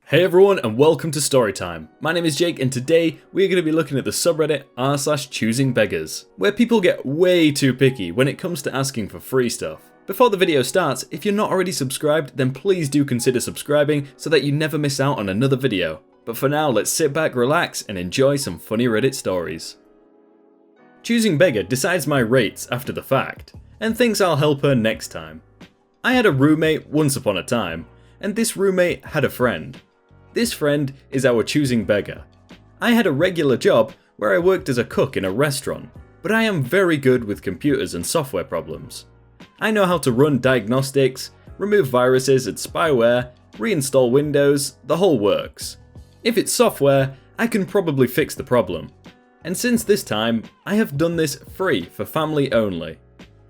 Hey everyone and welcome to Storytime. My name is Jake and today we're going to be looking at the subreddit r/choosingbeggars, where people get way too picky when it comes to asking for free stuff. Before the video starts, if you're not already subscribed, then please do consider subscribing so that you never miss out on another video. But for now, let's sit back, relax and enjoy some funny Reddit stories. Choosing Beggar decides my rates after the fact, and thinks I'll help her next time. I had a roommate once upon a time, and this roommate had a friend. This friend is our choosing beggar. I had a regular job where I worked as a cook in a restaurant, but I am very good with computers and software problems. I know how to run diagnostics, remove viruses and spyware, reinstall Windows, the whole works. If it's software, I can probably fix the problem. And since this time, I have done this free for family only.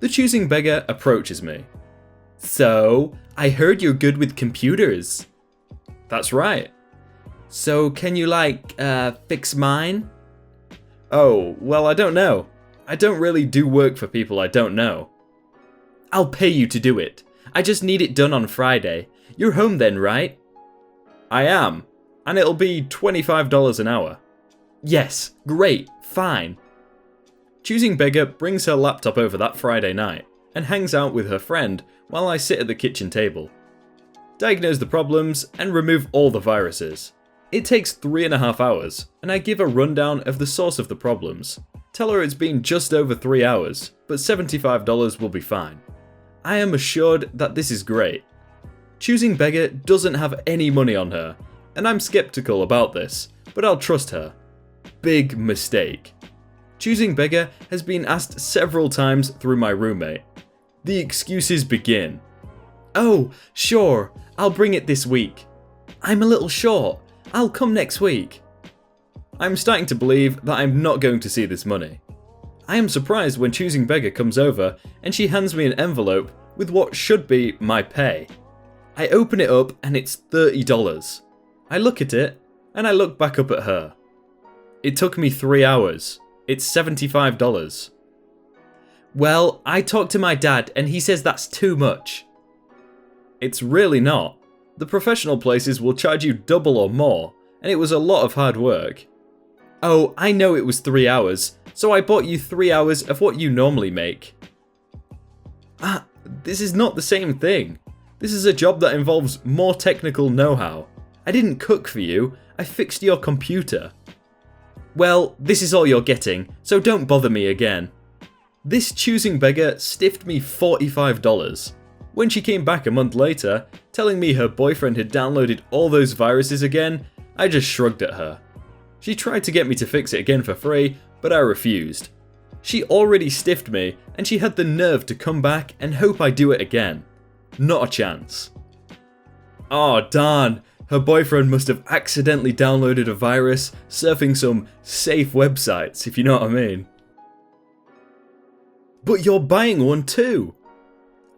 The choosing beggar approaches me. So, I heard you're good with computers. That's right. So can you fix mine? Oh, well I don't know. I don't really do work for people I don't know. I'll pay you to do it. I just need it done on Friday. You're home then, right? I am. And it'll be $25 an hour. Yes, great, fine. Choosing Beggar brings her laptop over that Friday night and hangs out with her friend while I sit at the kitchen table. Diagnose the problems and remove all the viruses. It takes 3.5 hours, and I give a rundown of the source of the problems. Tell her it's been just over 3 hours, but $75 will be fine. I am assured that this is great. Choosing Beggar doesn't have any money on her, and I'm skeptical about this, but I'll trust her. Big mistake. Choosing Beggar has been asked several times through my roommate. The excuses begin. Oh, sure, I'll bring it this week. I'm a little short. I'll come next week. I'm starting to believe that I'm not going to see this money. I am surprised when Choosing Beggar comes over and she hands me an envelope with what should be my pay. I open it up and it's $30. I look at it and I look back up at her. It took me 3 hours. It's $75. Well, I talked to my dad and he says that's too much. It's really not. The professional places will charge you double or more, and it was a lot of hard work. Oh, I know it was 3 hours, so I bought you 3 hours of what you normally make. This is not the same thing. This is a job that involves more technical know-how. I didn't cook for you, I fixed your computer. Well, this is all you're getting, so don't bother me again. This choosing beggar stiffed me $45. When she came back a month later, telling me her boyfriend had downloaded all those viruses again, I just shrugged at her. She tried to get me to fix it again for free, but I refused. She already stiffed me, and she had the nerve to come back and hope I do it again. Not a chance. Oh darn, her boyfriend must have accidentally downloaded a virus, surfing some safe websites, if you know what I mean. But you're buying one too!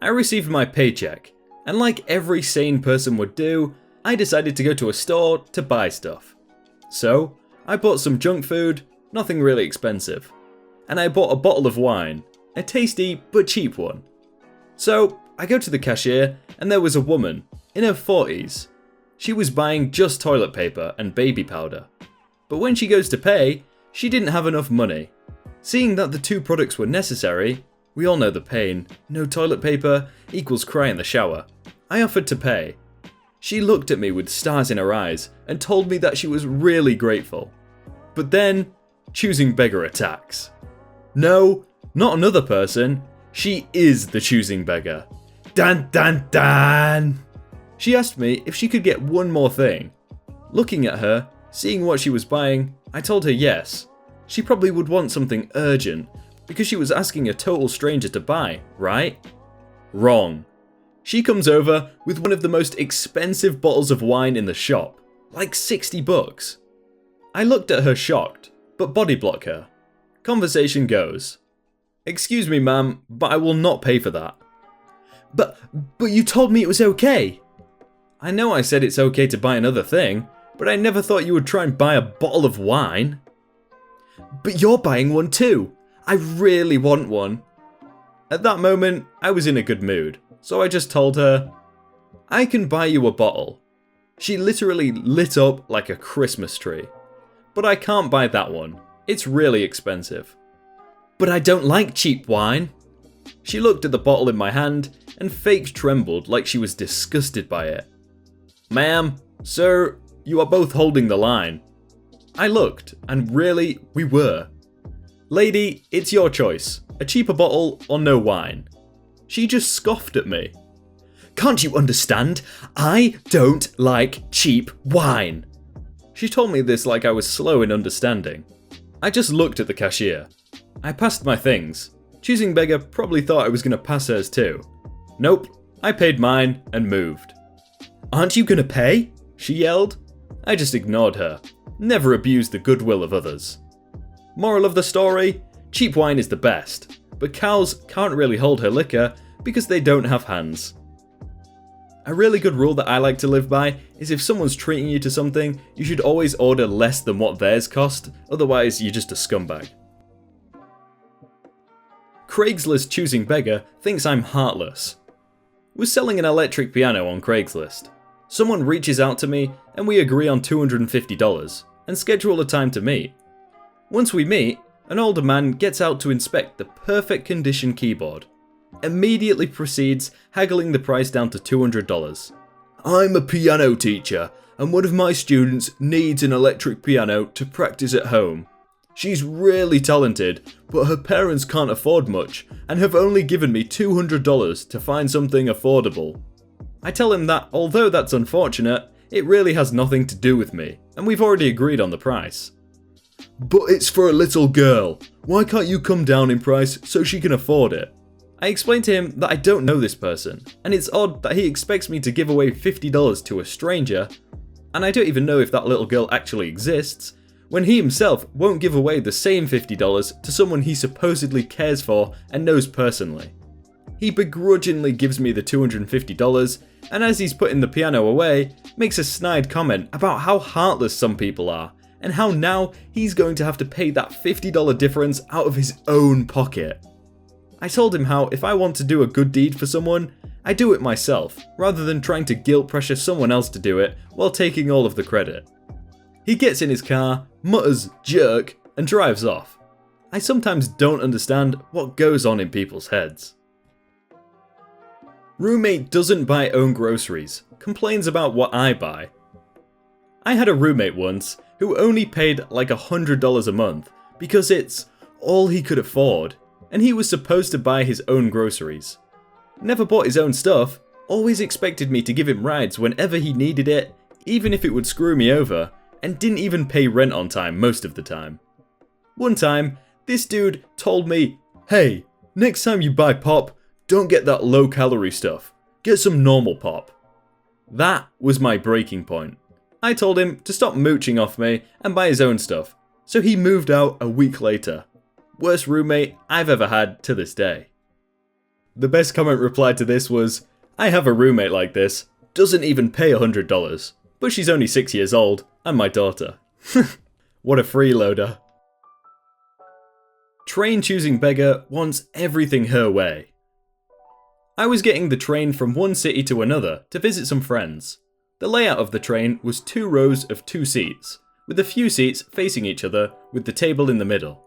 I received my paycheck, and like every sane person would do, I decided to go to a store to buy stuff. So, I bought some junk food, nothing really expensive, and I bought a bottle of wine, a tasty but cheap one. So, I go to the cashier, and there was a woman, in her 40s. She was buying just toilet paper and baby powder. But when she goes to pay, she didn't have enough money. Seeing that the two products were necessary, we all know the pain. No toilet paper equals cry in the shower. I offered to pay. She looked at me with stars in her eyes and told me that she was really grateful. But then, choosing beggar attacks. No, not another person. She is the choosing beggar. Dan dan dan! She asked me if she could get one more thing. Looking at her, seeing what she was buying, I told her yes. She probably would want something urgent, because she was asking a total stranger to buy, right? Wrong. She comes over with one of the most expensive bottles of wine in the shop, like $60. I looked at her shocked, but body block her. Conversation goes. Excuse me ma'am, but I will not pay for that. But you told me it was okay. I know I said it's okay to buy another thing, but I never thought you would try and buy a bottle of wine. But you're buying one too. I really want one. At that moment, I was in a good mood, so I just told her, I can buy you a bottle. She literally lit up like a Christmas tree. But I can't buy that one. It's really expensive. But I don't like cheap wine. She looked at the bottle in my hand and fake trembled like she was disgusted by it. Ma'am, sir, you are both holding the line. I looked, and really, we were. Lady, it's your choice. A cheaper bottle or no wine. She just scoffed at me. Can't you understand? I don't like cheap wine. She told me this like I was slow in understanding. I just looked at the cashier. I passed my things. Choosing Beggar probably thought I was going to pass hers too. Nope, I paid mine and moved. Aren't you going to pay? She yelled. I just ignored her. Never abuse the goodwill of others. Moral of the story? Cheap wine is the best, but cows can't really hold her liquor because they don't have hands. A really good rule that I like to live by is if someone's treating you to something, you should always order less than what theirs cost, otherwise you're just a scumbag. Craigslist Choosing Beggar thinks I'm heartless. Was selling an electric piano on Craigslist. Someone reaches out to me and we agree on $250 and schedule a time to meet. Once we meet, an older man gets out to inspect the perfect condition keyboard. Immediately proceeds haggling the price down to $200. I'm a piano teacher and one of my students needs an electric piano to practice at home. She's really talented, but her parents can't afford much and have only given me $200 to find something affordable. I tell him that although that's unfortunate, it really has nothing to do with me, and we've already agreed on the price. But it's for a little girl. Why can't you come down in price so she can afford it? I explained to him that I don't know this person, and it's odd that he expects me to give away $50 to a stranger, and I don't even know if that little girl actually exists, when he himself won't give away the same $50 to someone he supposedly cares for and knows personally. He begrudgingly gives me the $250, and as he's putting the piano away, makes a snide comment about how heartless some people are, and how now he's going to have to pay that $50 difference out of his own pocket. I told him how if I want to do a good deed for someone, I do it myself, rather than trying to guilt pressure someone else to do it while taking all of the credit. He gets in his car, mutters "jerk," and drives off. I sometimes don't understand what goes on in people's heads. Roommate doesn't buy own groceries, complains about what I buy. I had a roommate once who only paid like $100 a month because it's all he could afford, and he was supposed to buy his own groceries. Never bought his own stuff, always expected me to give him rides whenever he needed it, even if it would screw me over, and didn't even pay rent on time most of the time. One time, this dude told me, "Hey, next time you buy pop, don't get that low-calorie stuff. Get some normal pop." That was my breaking point. I told him to stop mooching off me and buy his own stuff, so he moved out a week later. Worst roommate I've ever had to this day. The best comment reply to this was, "I have a roommate like this, doesn't even pay $100, but she's only 6 years old and my daughter." What a freeloader. Train Choosing Beggar wants everything her way. I was getting the train from one city to another to visit some friends. The layout of the train was 2 rows of 2 seats, with a few seats facing each other with the table in the middle.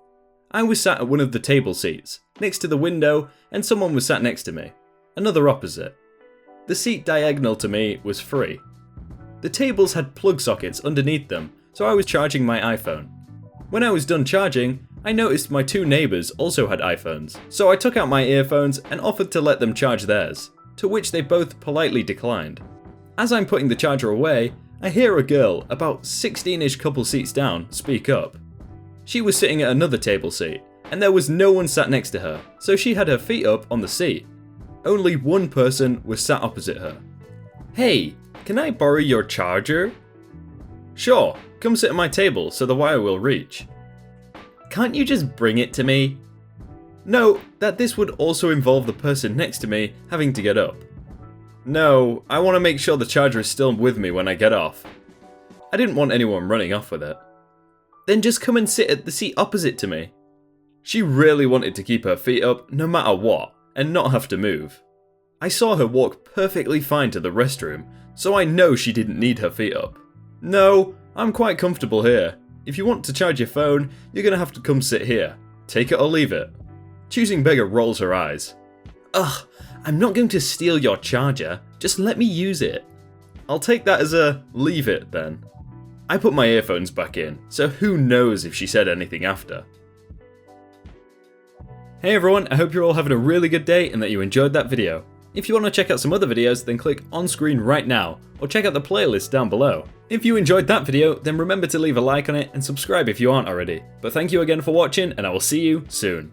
I was sat at one of the table seats, next to the window, and someone was sat next to me, another opposite. The seat diagonal to me was free. The tables had plug sockets underneath them, so I was charging my iPhone. When I was done charging, I noticed my 2 neighbours also had iPhones, so I took out my earphones and offered to let them charge theirs, to which they both politely declined. As I'm putting the charger away, I hear a girl, about 16-ish couple seats down, speak up. She was sitting at another table seat, and there was no one sat next to her, so she had her feet up on the seat. Only one person was sat opposite her. "Hey, can I borrow your charger?" "Sure, come sit at my table so the wire will reach." "Can't you just bring it to me?" Note that this would also involve the person next to me having to get up. "No, I want to make sure the charger is still with me when I get off." I didn't want anyone running off with it. "Then just come and sit at the seat opposite to me." She really wanted to keep her feet up no matter what, and not have to move. I saw her walk perfectly fine to the restroom, so I know she didn't need her feet up. No, I'm quite comfortable here. If you want to charge your phone, you're gonna have to come sit here. Take it or leave it. Choosing Beggar rolls her eyes. Ugh, I'm not going to steal your charger, just let me use it. I'll take that as a leave it then. I put my earphones back in, so who knows if she said anything after. Hey everyone, I hope you're all having a really good day and that you enjoyed that video. If you want to check out some other videos, then click on screen right now, or check out the playlist down below. If you enjoyed that video, then remember to leave a like on it and subscribe if you aren't already. But thank you again for watching, and I will see you soon.